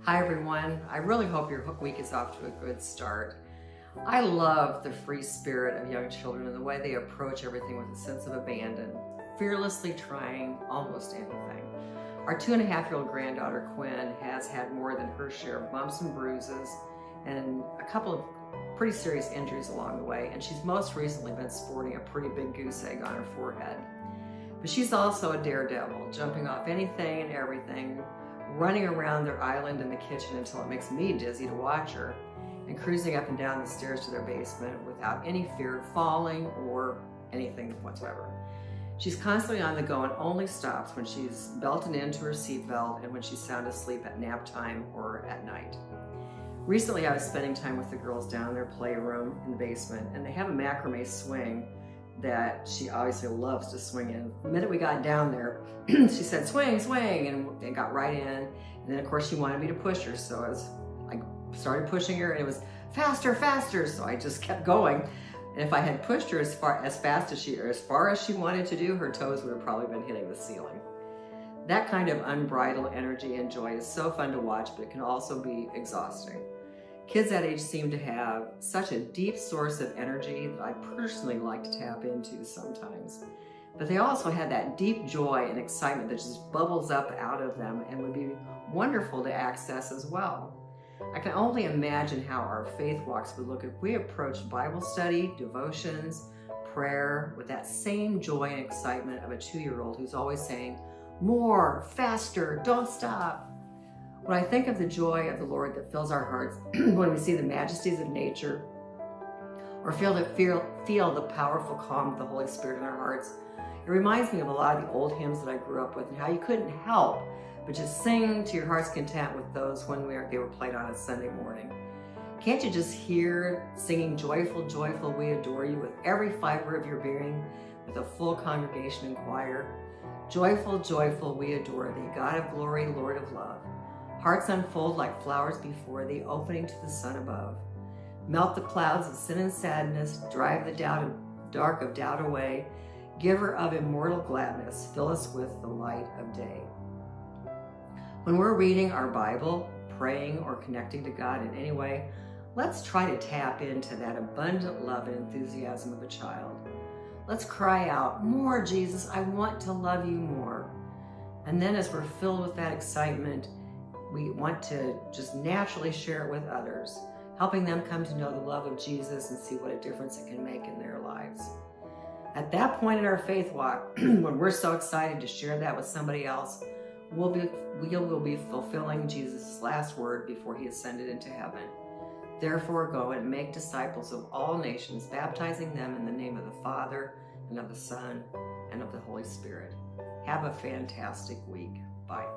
Hi everyone, I really hope your week is off to a good start. I love the free spirit of young children and the way they approach everything with a sense of abandon, fearlessly trying almost anything. Our 2.5-year-old granddaughter Quinn has had more than her share of bumps and bruises and a couple of pretty serious injuries along the way, and she's most recently been sporting a pretty big goose egg on her forehead. But she's also a daredevil, jumping off anything and everything, running around their island in the kitchen until it makes me dizzy to watch her, and cruising up and down the stairs to their basement without any fear of falling or anything whatsoever. She's constantly on the go and only stops when she's belted into her seatbelt and when she's sound asleep at nap time or at night. Recently, I was spending time with the girls down in their playroom in the basement, and they have a macrame swing that she obviously loves to swing in. The minute we got down there, she said, "Swing, swing," and got right in. And then of course she wanted me to push her, so I started pushing her, and it was faster, faster, so I just kept going. And if I had pushed her as far as she wanted to do, her toes would have probably been hitting the ceiling. That kind of unbridled energy and joy is so fun to watch, but it can also be exhausting. Kids that age seem to have such a deep source of energy that I personally like to tap into sometimes. But they also have that deep joy and excitement that just bubbles up out of them and would be wonderful to access as well. I can only imagine how our faith walks would look if we approached Bible study, devotions, prayer with that same joy and excitement of a 2-year-old who's always saying, "More, faster, don't stop." When I think of the joy of the Lord that fills our hearts when we see the majesties of nature or feel the powerful calm of the Holy Spirit in our hearts, it reminds me of a lot of the old hymns that I grew up with and how you couldn't help but just sing to your heart's content with those when they were played on a Sunday morning. Can't you just hear singing "Joyful, joyful, we adore you" with every fiber of your being, with a full congregation and choir? Joyful, joyful, we adore thee, God of glory, Lord of love. Hearts unfold like flowers before thee, opening to the sun above. Melt the clouds of sin and sadness, drive the dark of doubt away. Giver of immortal gladness, fill us with the light of day. When we're reading our Bible, praying, or connecting to God in any way, let's try to tap into that abundant love and enthusiasm of a child. Let's cry out, "More, Jesus, I want to love you more." And then as we're filled with that excitement, we want to just naturally share it with others, helping them come to know the love of Jesus and see what a difference it can make in their lives. At that point in our faith walk, when we're so excited to share that with somebody else, we'll be fulfilling Jesus' last word before he ascended into heaven. Therefore, go and make disciples of all nations, baptizing them in the name of the Father and of the Son and of the Holy Spirit. Have a fantastic week. Bye.